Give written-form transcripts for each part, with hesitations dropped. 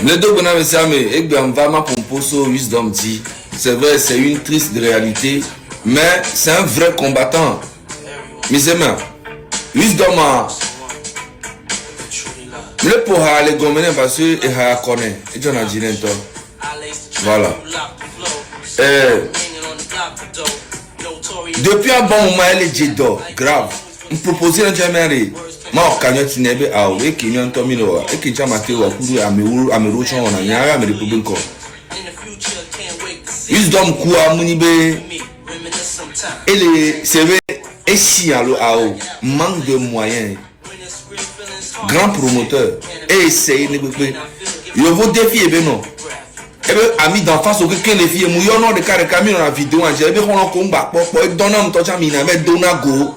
Le deux bonhommes et bien vraiment pour poso Wisdom dit, c'est vrai, c'est une triste réalité, mais c'est un vrai combattant. Mes amis, Wisdom a le pour aller gommer parce que il a connu et j'en ai dit voilà. Depuis un bon moment elle est jedo grave. On proposait un jamais ma cagnotte n'ebe a oui qui n'y entend mino et qui chama te wa kudu amero chon na nyara me republic ko. Wisdom kuwa munibe et c'est vrai et si allo ao manque de moyens. Grand promoteur et essayer de négocier. Je vous défie, ben non. Et bien, amis d'enfance, aucun les filles, mouillons non de carré camion dans la vidéo, j'ai vu qu'on a combat, pour donner un touch à mina, mais donner go,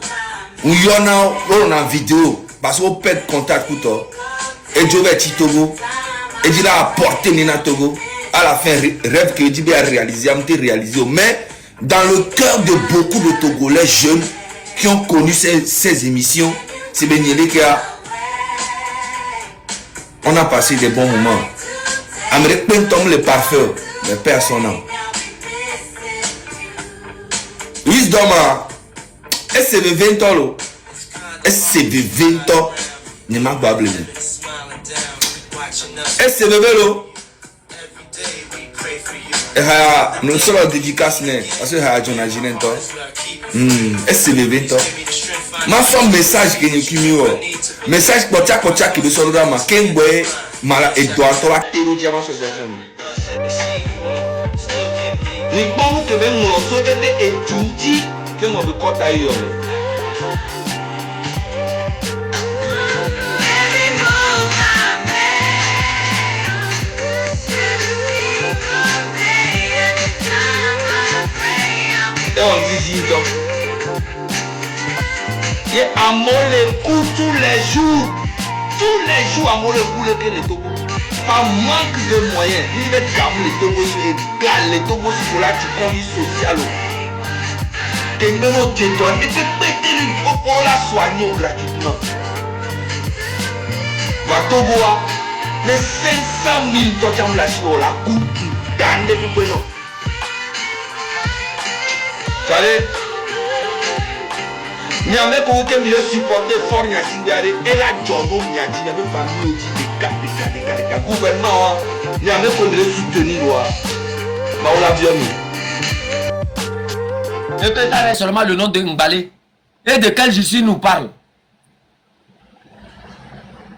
mouillons dans la vidéo, parce qu'on perd contact pour toi. Et je vais Togo, et je l'ai apporté Nina Togo, à la fin, rêve que je vais réaliser, mais dans le cœur de beaucoup de Togolais jeunes qui ont connu ces émissions, c'est Benyele qui a. On a passé des bons moments. Amérique tombe le parfum, mais personne n'a. Wisdom a SCV 20 ans. SCV 20 ans. Ne m'a pas blé. SCV lo. Nous sommes en dédicace parce que j'ai John Aginento. SCV 20 ans. Ma femme message que nous kimio message pocha qui le soldat ma kengwe mala Edouard to la télé diamant sur ni bon que ben mo so de étudier que mo be kota yo et on dit donc et amour les coups tous les jours amour les coups que les Togo pas manque de moyens il va comme les Togo égal les Togo pour la vie sociale que nous te donne et te prêter le pour la soigner gratuitement va Togo les 500 000 tocham la sur la coupe gagne depuis bueno allez Niamé pour que mieux supporter fort Niasigare et la Djogo Niadi n'avait pas mis au dit des gouvernement Niamé faudrait soutenir mais on l'a bien mis. Et que ça seulement le nom de Mbalé et de quel Jésus nous parle.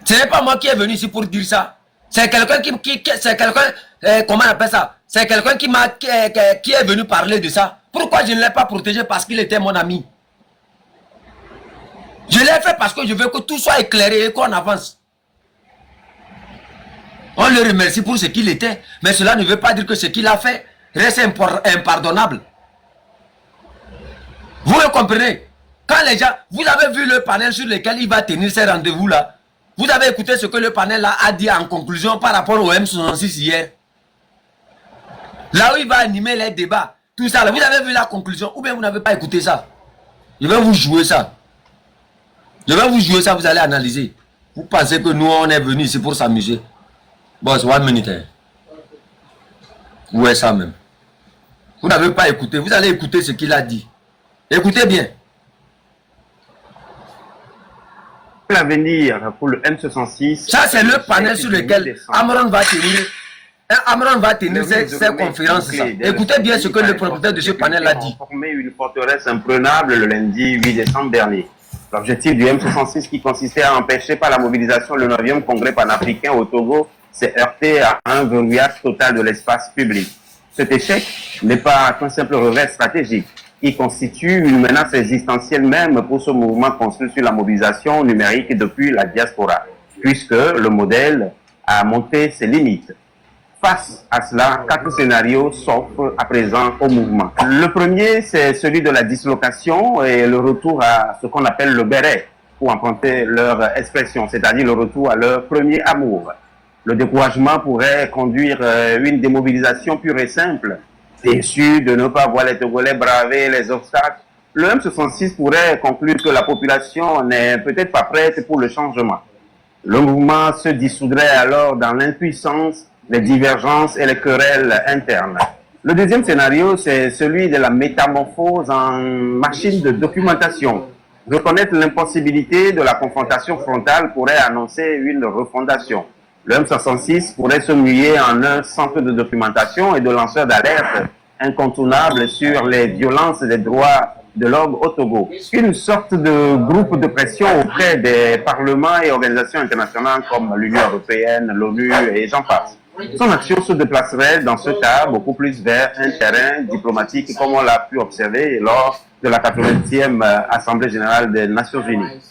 Ce n'est pas moi qui est venu ici pour dire ça. C'est quelqu'un c'est quelqu'un comment on appelle ça? C'est quelqu'un qui est venu parler de ça. Pourquoi je ne l'ai pas protégé? Parce qu'il était mon ami. Je l'ai fait parce que je veux que tout soit éclairé et qu'on avance. On le remercie pour ce qu'il était, mais cela ne veut pas dire que ce qu'il a fait reste impardonnable. Vous le comprenez? Quand les gens, vous avez vu le panel sur lequel il va tenir ces rendez-vous là, vous avez écouté ce que le panel là a dit en conclusion par rapport au M66 hier. Là où il va animer les débats, tout ça là, vous avez vu la conclusion ou bien vous n'avez pas écouté ça? Je vais vous jouer ça. Je vais vous jouer ça, vous allez analyser. Vous pensez que nous, on est venus ici pour s'amuser. Bon, c'est 1 minute. Où est ça même? Vous n'avez pas écouté. Vous allez écouter ce qu'il a dit. Écoutez bien. L'avenir pour le M66. Ça, c'est le panel sur lequel Amron va tenir ses conférences. Écoutez bien ce que le propriétaire de ce panel a dit. Former une forteresse imprenable le lundi 8 décembre dernier. L'objectif du M66 qui consistait à empêcher par la mobilisation le 9e congrès panafricain au Togo s'est heurté à un verrouillage total de l'espace public. Cet échec n'est pas qu'un simple revers stratégique. Il constitue une menace existentielle même pour ce mouvement construit sur la mobilisation numérique depuis la diaspora, puisque le modèle a monté ses limites. Face à cela, 4 scénarios s'offrent à présent au mouvement. Le premier, c'est celui de la dislocation et le retour à ce qu'on appelle le béret, pour emprunter leur expression, c'est-à-dire le retour à leur premier amour. Le découragement pourrait conduire une démobilisation pure et simple. Déçu de ne pas voir les Togolais braver les obstacles, le M66 pourrait conclure que la population n'est peut-être pas prête pour le changement. Le mouvement se dissoudrait alors dans l'impuissance les divergences et les querelles internes. Le deuxième scénario, c'est celui de la métamorphose en machine de documentation. Reconnaître l'impossibilité de la confrontation frontale pourrait annoncer une refondation. Le M66 pourrait se muer en un centre de documentation et de lanceur d'alerte incontournable sur les violences des droits de l'homme au Togo. Une sorte de groupe de pression auprès des parlements et organisations internationales comme l'Union européenne, l'ONU et j'en passe. Son action se déplacerait dans ce cas beaucoup plus vers un terrain diplomatique comme on l'a pu observer lors de la 80e Assemblée générale des Nations unies.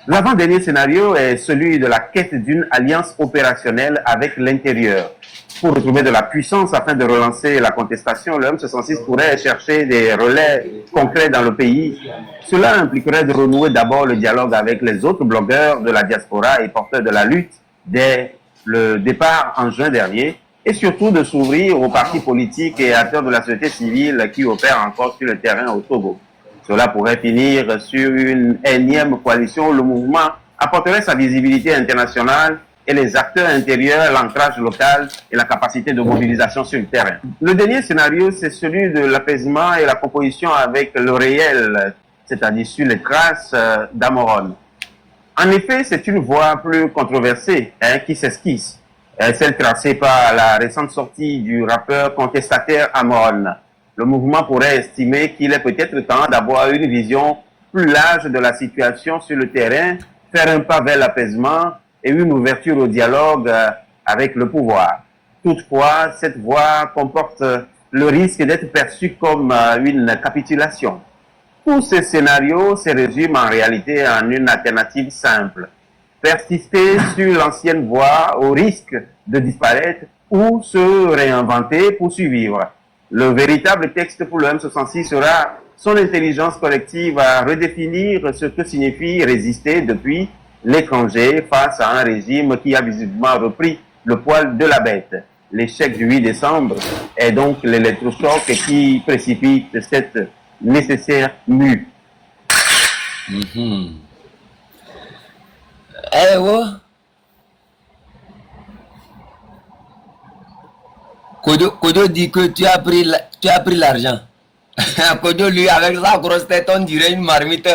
L'avant-dernier scénario est celui de la quête d'une alliance opérationnelle avec l'intérieur. Pour retrouver de la puissance afin de relancer la contestation, le M66 pourrait chercher des relais concrets dans le pays. Cela impliquerait de renouer d'abord le dialogue avec les autres blogueurs de la diaspora et porteurs de la lutte dès le départ en juin dernier, et surtout de s'ouvrir aux partis politiques et acteurs de la société civile qui opèrent encore sur le terrain au Togo. Cela pourrait finir sur une énième coalition où le mouvement apporterait sa visibilité internationale et les acteurs intérieurs, l'ancrage local et la capacité de mobilisation sur le terrain. Le dernier scénario, c'est celui de l'apaisement et la composition avec le réel, c'est-à-dire sur les traces d'Amoron. En effet, c'est une voie plus controversée qui s'esquisse, celle tracée par la récente sortie du rappeur contestataire Amoron. Le mouvement pourrait estimer qu'il est peut-être temps d'avoir une vision plus large de la situation sur le terrain, faire un pas vers l'apaisement et une ouverture au dialogue avec le pouvoir. Toutefois, cette voie comporte le risque d'être perçue comme une capitulation. Tous ces scénarios se résument en réalité en une alternative simple. Persister sur l'ancienne voie au risque de disparaître ou se réinventer pour survivre. Le véritable texte pour le M66 sera son intelligence collective à redéfinir ce que signifie résister depuis l'étranger face à un régime qui a visiblement repris le poil de la bête. L'échec du 8 décembre est donc l'électrochoc qui précipite cette nécessaire mue. Eh ouais. Kodo dit que tu as pris l'argent. Kodo, lui, avec sa grosse tête, on dirait une marmite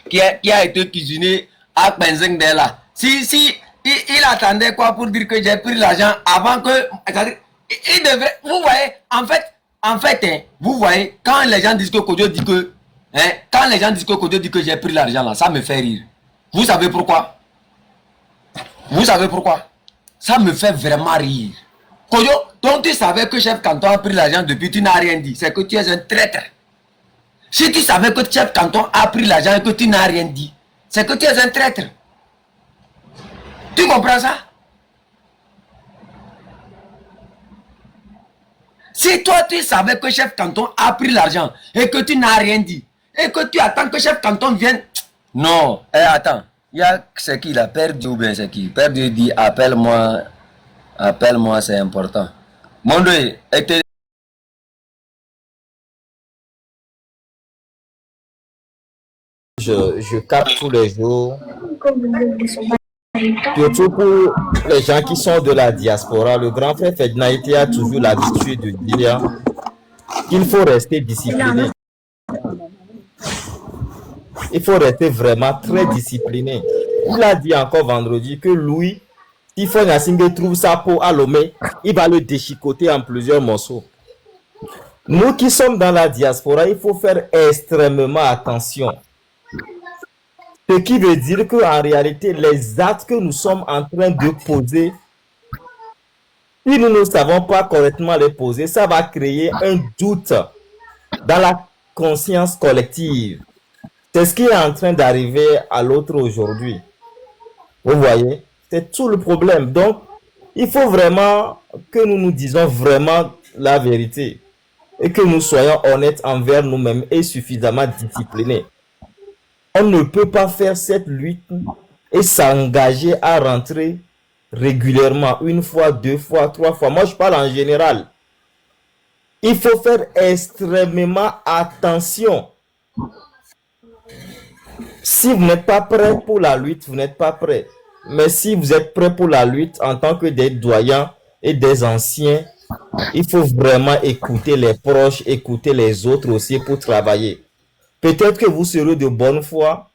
qui a été cuisinée à Benzing de là. Si, il attendait quoi pour dire que j'ai pris l'argent avant que... Il devrait... Vous voyez, en fait, vous voyez, quand les gens disent que Kodo dit que... quand les gens disent que Kodo dit que j'ai pris l'argent là, ça me fait rire. Vous savez pourquoi? Vous savez pourquoi? Ça me fait vraiment rire. Kodo, donc tu savais que chef canton a pris l'argent depuis, tu n'as rien dit. C'est que tu es un traître. Si tu savais que chef canton a pris l'argent et que tu n'as rien dit, c'est que tu es un traître. Tu comprends ça? Si toi tu savais que chef canton a pris l'argent et que tu n'as rien dit, et que tu attends que chef canton vienne... Non, attends. Il y a ce qu'il a perdu ou bien c'est qui? Perdu dit appelle-moi. Appelle-moi, c'est important. Mon Dieu, je capte tous les jours, surtout pour les gens qui sont de la diaspora. Le grand frère Ferdinand a toujours l'habitude de dire qu'il faut rester discipliné. Il faut rester vraiment très discipliné. Il a dit encore vendredi que lui, si Fonya Singh trouve sa peau à Lomé, il va le déchiqueter en plusieurs morceaux. Nous qui sommes dans la diaspora, il faut faire extrêmement attention. Ce qui veut dire qu'en réalité, les actes que nous sommes en train de poser, si nous ne savons pas correctement les poser, ça va créer un doute dans la conscience collective. C'est ce qui est en train d'arriver à l'autre aujourd'hui. Vous voyez? C'est tout le problème. Donc, il faut vraiment que nous nous disons vraiment la vérité et que nous soyons honnêtes envers nous-mêmes et suffisamment disciplinés. On ne peut pas faire cette lutte et s'engager à rentrer régulièrement, une fois, deux fois, trois fois. Moi, je parle en général. Il faut faire extrêmement attention. Si vous n'êtes pas prêt pour la lutte, vous n'êtes pas prêt. Mais si vous êtes prêts pour la lutte en tant que des doyens et des anciens, il faut vraiment écouter les proches, écouter les autres aussi pour travailler. Peut-être que vous serez de bonne foi,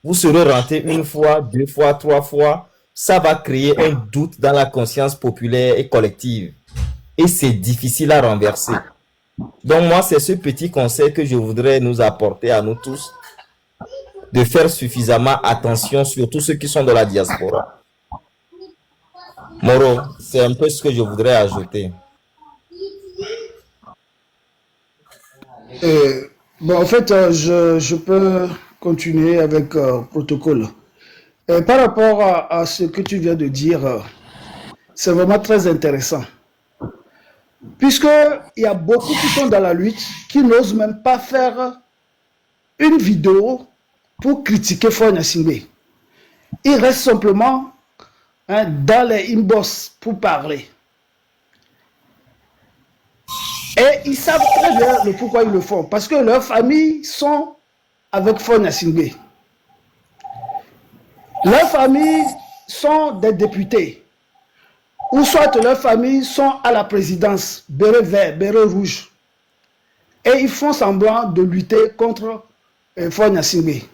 vous serez rentré une fois, 2 fois, 3 fois. Ça va créer un doute dans la conscience populaire et collective. Et c'est difficile à renverser. Donc moi, c'est ce petit conseil que je voudrais nous apporter à nous tous, de faire suffisamment attention, surtout ceux qui sont de la diaspora. Moro, c'est un peu ce que je voudrais ajouter. Bon, en fait, je peux continuer avec protocole. Par rapport à ce que tu viens de dire, c'est vraiment très intéressant. Puisqu'il y a beaucoup qui sont dans la lutte, qui n'osent même pas faire une vidéo pour critiquer Faure Gnassingbé. Ils restent simplement dans les inbox pour parler. Et ils savent très bien le pourquoi ils le font. Parce que leurs familles sont avec Faure Gnassingbé. Leurs familles sont des députés. Ou soit leurs familles sont à la présidence, béret vert, béret rouge. Et ils font semblant de lutter contre Faure Gnassingbé.